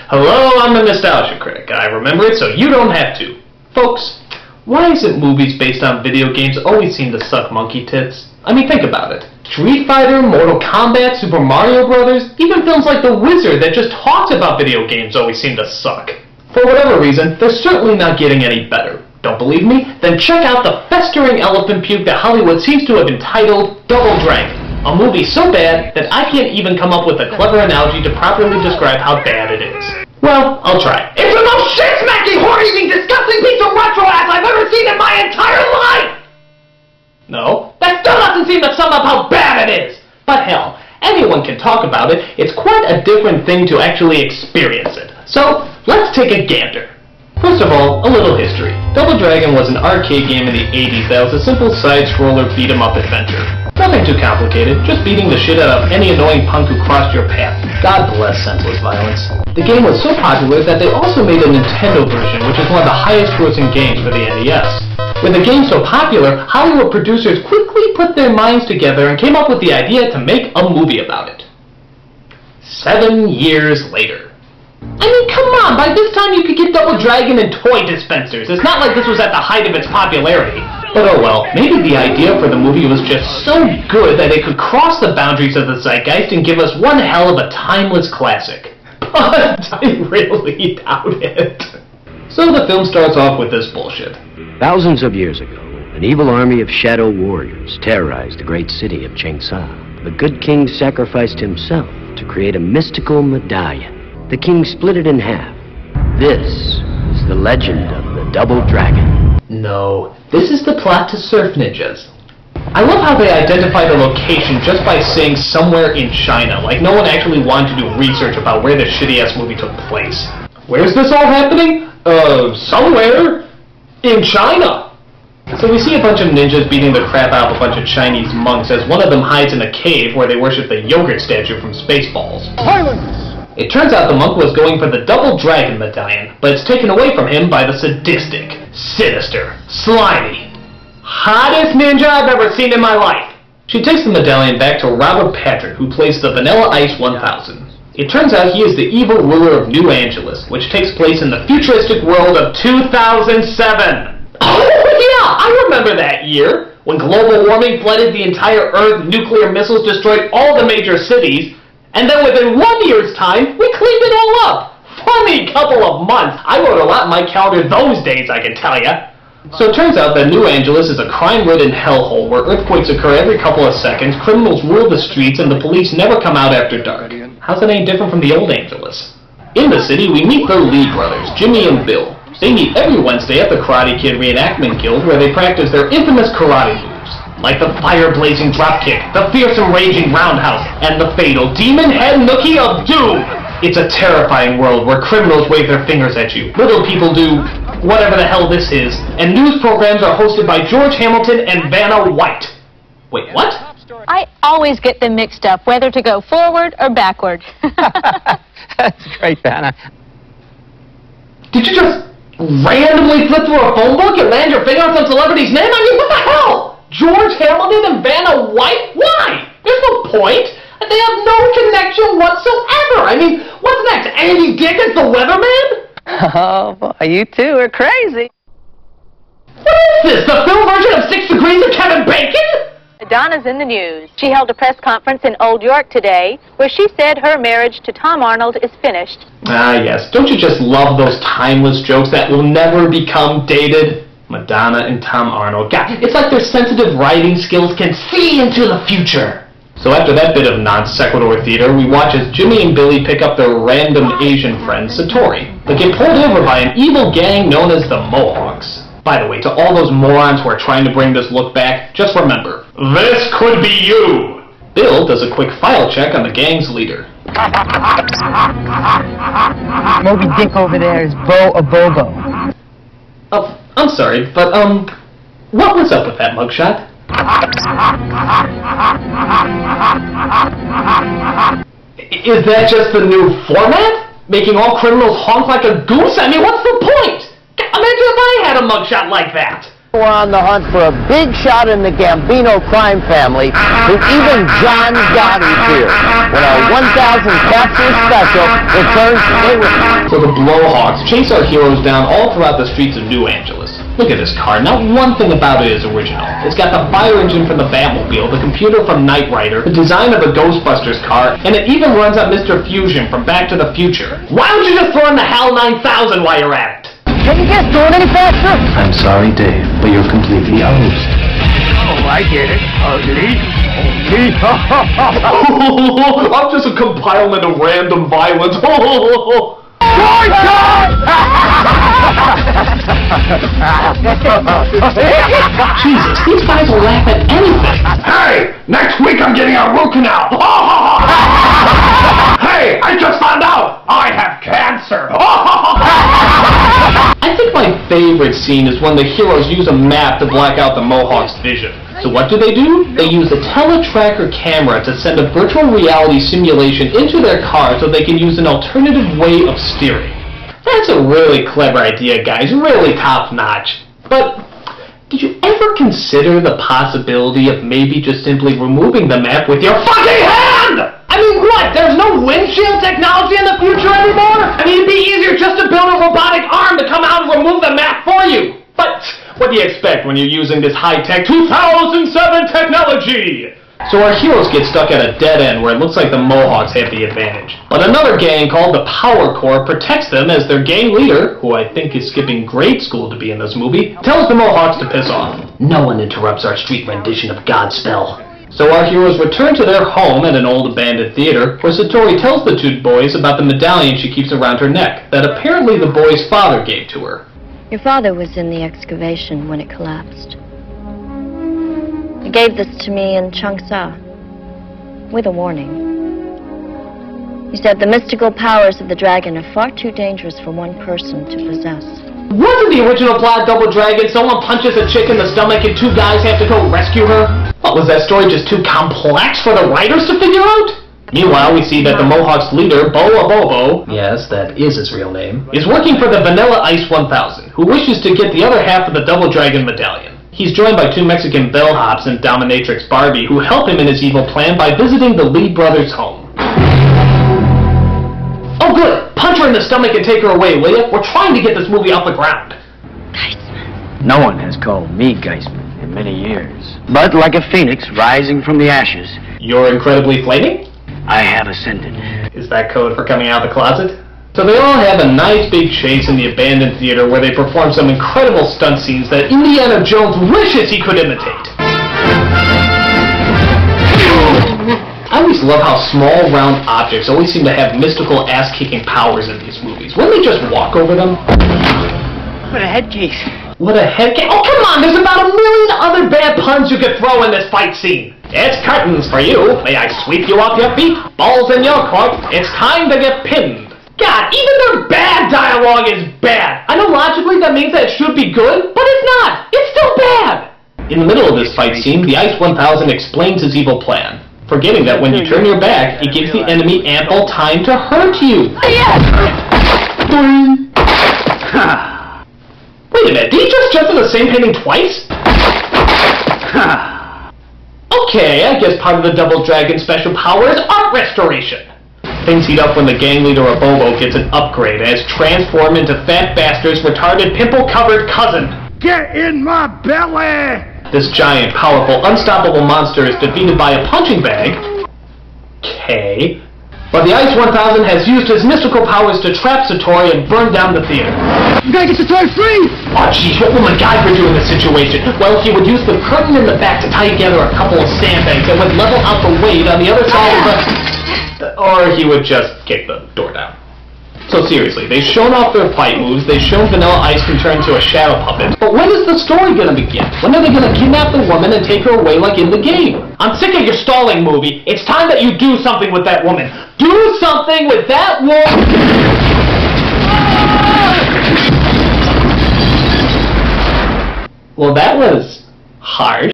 Hello, I'm the Nostalgia Critic. I remember it so you don't have to. Folks, why is it movies based on video games always seem to suck monkey tits? I mean, think about it. Street Fighter, Mortal Kombat, Super Mario Brothers, even films like The Wizard that just talks about video games always seem to suck. For whatever reason, they're certainly not getting any better. Don't believe me? Then check out the festering elephant puke that Hollywood seems to have entitled Double Dragon. A movie so bad that I can't even come up with a clever analogy to properly describe how bad it is. Well, I'll try. It's the most shit-smacking, whore-eating, disgusting piece of retro ass I've ever seen in my entire life! No, that still doesn't seem to sum up how bad it is! But hell, anyone can talk about it. It's quite a different thing to actually experience it. So, let's take a gander. First of all, a little history. Double Dragon was an arcade game in the 80s that was a simple side-scroller beat-em-up adventure. Nothing too complicated, just beating the shit out of any annoying punk who crossed your path. God bless senseless violence. The game was so popular that they also made a Nintendo version, which is one of the highest-grossing games for the NES. With the game so popular, Hollywood producers quickly put their minds together and came up with the idea to make a movie about it. 7 years later. I mean, come on, by this time you could get Double Dragon in toy dispensers. It's not like this was at the height of its popularity. But oh well, maybe the idea for the movie was just so good that it could cross the boundaries of the zeitgeist and give us one hell of a timeless classic. But I really doubt it. So the film starts off with this bullshit. Thousands of years ago, an evil army of shadow warriors terrorized the great city of Chengsa. The good king sacrificed himself to create a mystical medallion. The king split it in half. This is the legend of the Double Dragon. No, this is the plot to Surf Ninjas. I love how they identify the location just by saying somewhere in China, like no one actually wanted to do research about where this shitty-ass movie took place. Where's this all happening? Somewhere in China. So we see a bunch of ninjas beating the crap out of a bunch of Chinese monks as one of them hides in a cave where they worship the yogurt statue from Spaceballs. Silence! It turns out the monk was going for the Double Dragon medallion, but it's taken away from him by the sadistic, sinister, slimy, hottest ninja I've ever seen in my life. She takes the medallion back to Robert Patrick, who plays the Vanilla Ice 1000. It turns out he is the evil ruler of New Angeles, which takes place in the futuristic world of 2007. Oh yeah, I remember that year, when global warming flooded the entire Earth, nuclear missiles destroyed all the major cities, and then within 1 year's time, we cleaned it all up. Funny couple of months. I wrote a lot in my calendar those days, I can tell ya. So it turns out that New Angeles is a crime-ridden hellhole where earthquakes occur every couple of seconds, criminals rule the streets, and the police never come out after dark. How's that any different from the old Angeles? In the city, we meet the Lee brothers, Jimmy and Bill. They meet every Wednesday at the Karate Kid Reenactment Guild where they practice their infamous karate moves, like the fire-blazing dropkick, the fearsome raging roundhouse, and the fatal demon head nookie of doom. It's a terrifying world where criminals wave their fingers at you, little people do whatever the hell this is, and news programs are hosted by George Hamilton and Vanna White. Wait, what? I always get them mixed up, whether to go forward or backward. That's great, Vanna. Did you just randomly flip through a phone book and land your finger on some celebrity's name? I mean, what the hell? George Hamilton and Vanna White? Why? There's no point. They have no connection whatsoever. I mean, what's next? Andy Dick as the weatherman? Oh, boy, you two are crazy. What is this? The film version of 6 Degrees of Kevin Bacon? Donna's in the news. She held a press conference in Old York today where she said her marriage to Tom Arnold is finished. Ah, yes. Don't you just love those timeless jokes that will never become dated? Madonna and Tom Arnold. God, it's like their sensitive writing skills can see into the future. So after that bit of non-sequitur theater, we watch as Jimmy and Billy pick up their random Asian friend, Satori. They get pulled over by an evil gang known as the Mohawks. By the way, to all those morons who are trying to bring this look back, just remember, this could be you! Bill does a quick file check on the gang's leader. Moby Dick over there is Bo a Bobo. Oh, I'm sorry, but, what was up with that mugshot? Is that just the new format? Making all criminals honk like a goose? I mean, what's the point? Imagine if I had a mugshot like that. We're on the hunt for a big shot in the Gambino crime family, who even John Gotti's here, when our 1,000 capture special returns to So the Blowhawks chase our heroes down all throughout the streets of New Angeles. Look at this car. Not one thing about it is original. It's got the fire engine from the Batmobile, the computer from Knight Rider, the design of a Ghostbusters car, and it even runs on Mr. Fusion from Back to the Future. Why don't you just throw in the HAL 9000 while you're at it? Can you just do it any faster? I'm sorry, Dave, but you're completely out. Oh, I get it. Ugly. I'm just a compilement of random violence. Jesus, these guys will laugh at anything. Hey, next week I'm getting a root canal. Hey, I just found out I have cancer. I think my favorite scene is when the heroes use a map to black out the Mohawks' vision. So what do? They use a teletracker camera to send a virtual reality simulation into their car so they can use an alternative way of steering. That's a really clever idea, guys. Really top-notch. But did you ever consider the possibility of maybe just simply removing the map with your fucking hand? I mean, what? There's no windshield technology in the future anymore? I mean, it'd be easier just to build a robotic arm to come out and remove the map for you. But what do you expect when you're using this high-tech 2007 technology? So our heroes get stuck at a dead end where it looks like the Mohawks have the advantage. But another gang called the Power Corps protects them as their gang leader, who I think is skipping grade school to be in this movie, tells the Mohawks to piss off. No one interrupts our street rendition of Godspell. So our heroes return to their home at an old abandoned theater, where Satori tells the two boys about the medallion she keeps around her neck, that apparently the boy's father gave to her. Your father was in the excavation when it collapsed. He gave this to me in Cheongsa, with a warning. He said the mystical powers of the dragon are far too dangerous for one person to possess. Wasn't the original plot Double Dragon? Someone punches a chick in the stomach and two guys have to go rescue her? What, was that story just too complex for the writers to figure out? Meanwhile, we see that the Mohawks' leader, Boa Bobo, yes, that is his real name, is working for the Vanilla Ice 1000, who wishes to get the other half of the Double Dragon medallion. He's joined by two Mexican bellhops and dominatrix Barbie, who help him in his evil plan by visiting the Lee brothers' home. Oh good! Punch her in the stomach and take her away, will ya? We're trying to get this movie off the ground. Geisman. No one has called me Geisman in many years. But like a phoenix rising from the ashes, You're incredibly flaming? I have ascended. Is that code for coming out of the closet? So they all have a nice big chase in the abandoned theater where they perform some incredible stunt scenes that Indiana Jones wishes he could imitate. I always love how small, round objects always seem to have mystical ass-kicking powers in these movies. Wouldn't they just walk over them? What a head case. What a head case. Oh, come on! There's about a million other bad puns you could throw in this fight scene. It's curtains for you. May I sweep you off your feet? Balls in your court. It's time to get pinned. God, even their bad dialogue is bad. I know logically that means that it should be good, but it's not. It's still bad. In the middle of this fight scene, the Ice 1000 explains his evil plan, forgetting that when you turn your back, it gives the enemy ample time to hurt you. Wait a minute, did he just jump in the same painting twice? Okay, I guess part of the Double Dragon special power is art restoration. Things heat up when the gang leader Bobo gets an upgrade as transformed into Fat Bastard's retarded pimple-covered cousin. Get in my belly! This giant, powerful, unstoppable monster is defeated by a punching bag. Okay. But the Ice 1000 has used his mystical powers to trap Satori and burn down the theater. You gotta get Satori free! Oh jeez, what will MacGyver do in this situation? Well, he would use the curtain in the back to tie together a couple of sandbags that would level out the weight on the other side of the... Or he would just kick the door down. So seriously, they've shown off their fight moves, they've shown Vanilla Ice can turn into a shadow puppet, but when is the story gonna begin? When are they gonna kidnap the woman and take her away like in the game? I'm sick of your stalling, movie. It's time that you do something with that woman. Do something with that woman! Well, that was hard.